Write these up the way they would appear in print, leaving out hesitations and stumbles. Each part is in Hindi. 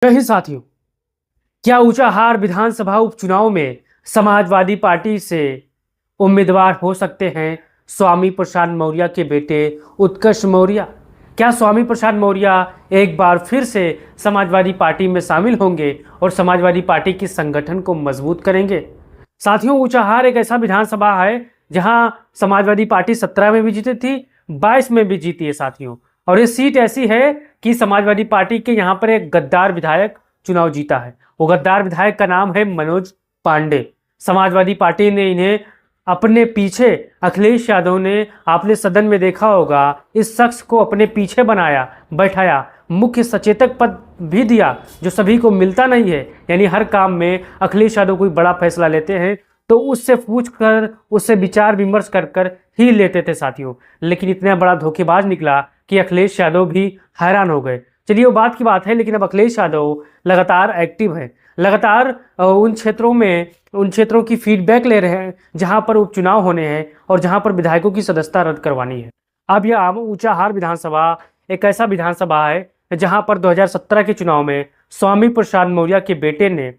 कई साथियों, क्या ऊंचाहार विधानसभा उपचुनाव में समाजवादी पार्टी से उम्मीदवार हो सकते हैं स्वामी प्रसाद मौर्य के बेटे उत्कर्ष मौर्य? क्या स्वामी प्रसाद मौर्य एक बार फिर से समाजवादी पार्टी में शामिल होंगे और समाजवादी पार्टी की संगठन को मजबूत करेंगे? साथियों, ऊंचाहार एक ऐसा विधानसभा है जहां समाजवादी पार्टी 17 में भी जीती थी, 22 में भी जीती है साथियों। और ये सीट ऐसी है कि समाजवादी पार्टी के यहाँ पर एक गद्दार विधायक चुनाव जीता है। वो गद्दार विधायक का नाम है मनोज पांडे। समाजवादी पार्टी ने इन्हें अपने पीछे, अखिलेश यादव ने, आपने सदन में देखा होगा, इस शख्स को अपने पीछे बनाया, बैठाया, मुख्य सचेतक पद भी दिया जो सभी को मिलता नहीं है। यानी हर काम में अखिलेश यादव कोई बड़ा फैसला लेते हैं तो उससे पूछ कर, उससे विचार विमर्श कर कर ही लेते थे साथियों। लेकिन इतना बड़ा धोखेबाज निकला कि अखिलेश यादव भी हैरान हो गए। चलिए वो बात की बात है, लेकिन अब अखिलेश यादव लगातार एक्टिव है, लगातार उन क्षेत्रों की फीडबैक ले रहे हैं जहां पर उपचुनाव होने हैं और जहां पर विधायकों की सदस्यता रद्द करवानी है। अब यह ऊंचाहार विधानसभा एक ऐसा विधानसभा है जहां पर 2017 के चुनाव में स्वामी प्रसाद मौर्य के बेटे ने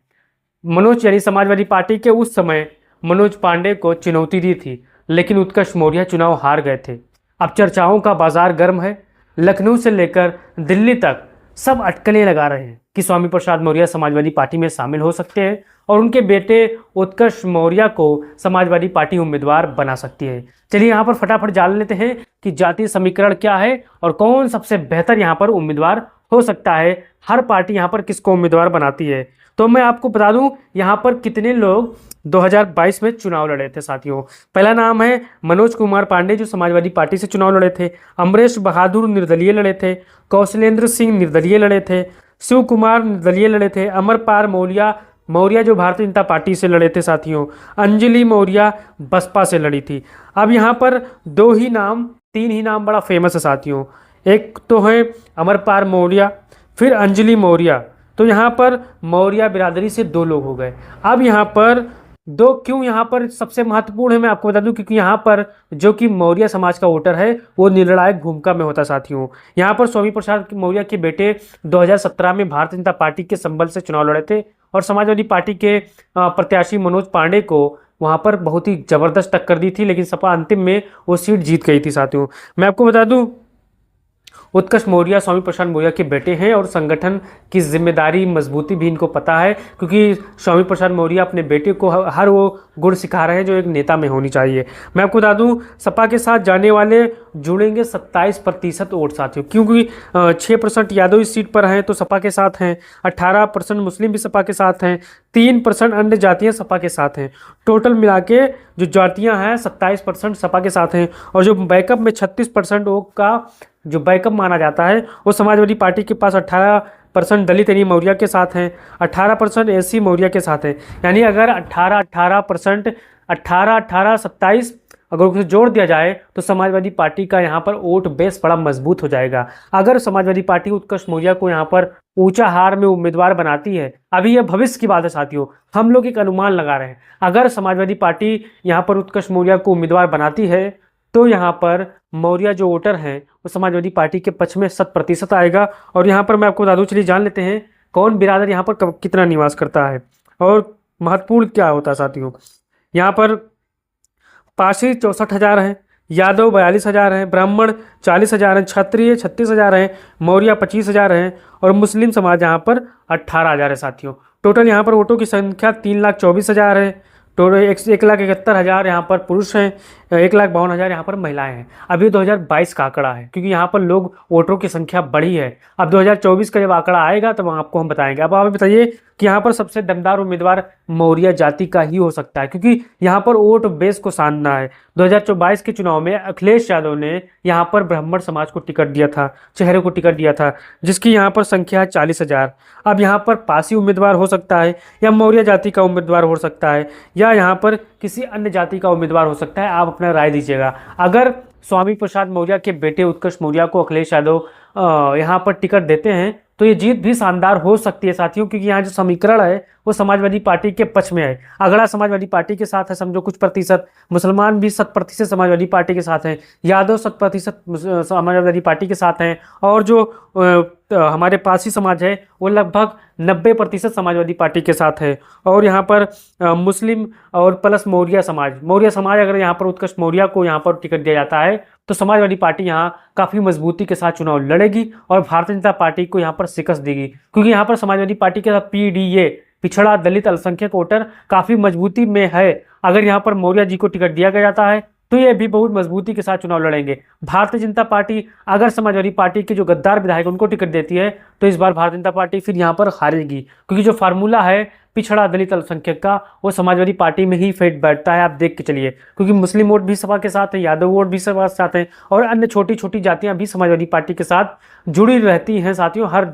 मनोज, यानी समाजवादी पार्टी के उस समय मनोज पांडे को चुनौती दी थी, लेकिन उत्कर्ष मौर्य चुनाव हार गए थे। अब चर्चाओं का बाजार गर्म है। लखनऊ से लेकर दिल्ली तक सब अटकलें लगा रहे हैं कि स्वामी प्रसाद मौर्य समाजवादी पार्टी में शामिल हो सकते हैं और उनके बेटे उत्कर्ष मौर्य को समाजवादी पार्टी उम्मीदवार बना सकती है। चलिए यहाँ पर फटाफट जान लेते हैं कि जातीय समीकरण क्या है और कौन सबसे बेहतर यहाँ पर उम्मीदवार हो सकता है। हर पार्टी यहाँ पर किसको उम्मीदवार बनाती है। तो मैं आपको बता दूं यहाँ पर कितने लोग 2022 में चुनाव लड़े थे साथियों। पहला नाम है मनोज कुमार पांडे जो समाजवादी पार्टी से चुनाव लड़े थे। अमरेश बहादुर निर्दलीय लड़े थे। कौशलेंद्र सिंह निर्दलीय लड़े थे। शिव कुमार निर्दलीय लड़े थे। अमरपाल मौर्य जो भारतीय जनता पार्टी से लड़े थे साथियों। अंजलि मौर्य बसपा से लड़ी थी। अब यहाँ पर तीन ही नाम बड़ा फेमस है साथियों। एक तो है अमरपाल मौर्य, फिर अंजलि मौर्य। तो यहाँ पर मौर्य बिरादरी से दो लोग हो गए। अब यहाँ पर दो क्यों यहाँ पर सबसे महत्वपूर्ण है मैं आपको बता दूं, क्योंकि यहाँ पर जो कि मौर्य समाज का वोटर है वो निर्णायक भूमिका में होता साथियों। यहाँ पर स्वामी प्रसाद मौर्य के बेटे 2017 में भारतीय जनता पार्टी के संबल से चुनाव लड़े थे और समाजवादी पार्टी के प्रत्याशी मनोज पांडे को वहाँ पर बहुत ही जबरदस्त टक्कर दी थी, लेकिन सपा अंतिम में वो सीट जीत गई थी साथियों। मैं आपको बता दूं उत्कर्ष मौर्य स्वामी प्रसाद मौर्य के बेटे हैं और संगठन की जिम्मेदारी मजबूती भी इनको पता है, क्योंकि स्वामी प्रसाद मौर्य अपने बेटे को हर वो गुण सिखा रहे हैं जो एक नेता में होनी चाहिए। मैं आपको बता दूं सपा के साथ जाने वाले जुड़ेंगे 27% वोट साथियों, क्योंकि 6% यादव इस सीट पर हैं तो सपा के साथ हैं, 18% मुस्लिम भी सपा के साथ हैं, 3% अन्य जातियाँ सपा के साथ हैं। टोटल मिला के जो जातियाँ हैं 27% सपा के साथ हैं और जो बैकअप में 36% वोट का जो बैकअप माना जाता है वो समाजवादी पार्टी के पास 18% दलित यानी मौर्य के साथ हैं, 18% एससी मौर्य के साथ हैं। यानी अगर 18% 27 अगर उसे जोड़ दिया जाए तो समाजवादी पार्टी का यहाँ पर वोट बेस बड़ा मजबूत हो जाएगा। अगर समाजवादी पार्टी उत्कर्ष मौर्य को यहाँ पर ऊंचाहार में उम्मीदवार बनाती है, अभी यह भविष्य की बात है साथियों, हम लोग एक अनुमान लगा रहे हैं, अगर समाजवादी पार्टी यहाँ पर उत्कर्ष मौर्य को उम्मीदवार बनाती है तो यहाँ पर मौर्य जो वोटर हैं वो समाजवादी पार्टी के पक्ष में 100% आएगा। और यहाँ पर मैं आपको बता दूं, चलिए जान लेते हैं कौन बिरादर यहाँ पर कितना निवास करता है और महत्वपूर्ण क्या होता है साथियों। यहाँ पर पारसी 64,000 हैं, यादव 42,000 हैं, ब्राह्मण 40,000 हैं, क्षत्रिय 36,000 हैं, मौर्य 25,000 हैं और मुस्लिम समाज यहाँ पर 18,000 है साथियों। टोटल यहाँ पर वोटों की संख्या 3,24,000 है। टोटल 1,71,000 यहाँ पर पुरुष हैं, 1,52,000 यहाँ पर महिलाएं हैं। अभी 2022 का आंकड़ा है, क्योंकि यहाँ पर लोग वोटरों की संख्या बढ़ी है। अब 2024 का जब आंकड़ा आएगा तब आपको हम बताएंगे। अब आप बताइए कि यहाँ पर सबसे दमदार उम्मीदवार मौर्य जाति का ही हो सकता है, क्योंकि यहाँ पर वोट बेस को साधना है। 2022 के चुनाव में अखिलेश यादव ने यहाँ पर ब्राह्मण समाज को टिकट दिया था, चेहरे को टिकट दिया था, जिसकी यहाँ पर संख्या है 40,000। अब यहाँ पर पासी उम्मीदवार हो सकता है या मौर्य जाति का उम्मीदवार हो सकता है या यहाँ पर किसी अन्य जाति का उम्मीदवार हो सकता है। आप अपना राय दीजिएगा। अगर स्वामी प्रसाद मौर्य के बेटे उत्कर्ष मौर्य को अखिलेश यादव यहाँ पर टिकट देते हैं तो ये जीत भी शानदार हो सकती है साथियों, क्योंकि यहाँ जो समीकरण है वो समाजवादी पार्टी के पक्ष में है। अगला समाजवादी पार्टी के साथ है, समझो कुछ प्रतिशत, मुसलमान भी 100% समाजवादी पार्टी के साथ हैं, यादव 100% समाजवादी पार्टी के साथ हैं और जो हमारे पारसी समाज है वो लगभग 90% समाजवादी पार्टी के साथ है। और यहाँ पर मुस्लिम और प्लस मौर्य समाज अगर यहाँ पर उत्कर्ष मौर्य को यहाँ पर टिकट दिया जाता है तो समाजवादी पार्टी यहाँ काफ़ी मजबूती के साथ चुनाव लड़ेगी और भारतीय जनता पार्टी को यहाँ पर शिकस्त देगी, क्योंकि यहाँ पर समाजवादी पार्टी के साथ PDA पिछड़ा दलित अल्पसंख्यक वोटर काफ़ी मजबूती में है। अगर यहाँ पर मौर्य जी को टिकट दिया गया जाता है तो ये भी बहुत मजबूती के साथ चुनाव लड़ेंगे। भारतीय जनता पार्टी अगर समाजवादी पार्टी के जो गद्दार विधायक उनको टिकट देती है तो इस बार भारतीय जनता पार्टी फिर यहाँ पर हारेगी, क्योंकि जो फार्मूला है पिछड़ा दलित अल्पसंख्यक का वो समाजवादी पार्टी में ही फिट बैठता है। आप देख के चलिए, क्योंकि मुस्लिम वोट भी सपा के साथ है, यादव वोट भी सपा के साथ है और अन्य छोटी छोटी जातियां भी समाजवादी पार्टी के साथ जुड़ी रहती हैं साथियों, हर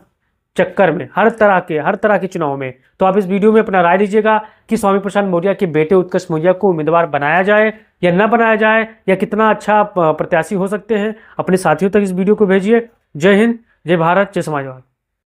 चक्कर में, हर तरह के चुनाव में। तो आप इस वीडियो में अपना राय दीजिएगा कि स्वामी प्रसाद मौर्य के बेटे उत्कर्ष मौर्य को उम्मीदवार बनाया जाए या न बनाया जाए, या कितना अच्छा प्रत्याशी हो सकते हैं। अपने साथियों तक इस वीडियो को भेजिए। जय हिंद, जय भारत, जय समाजवाद।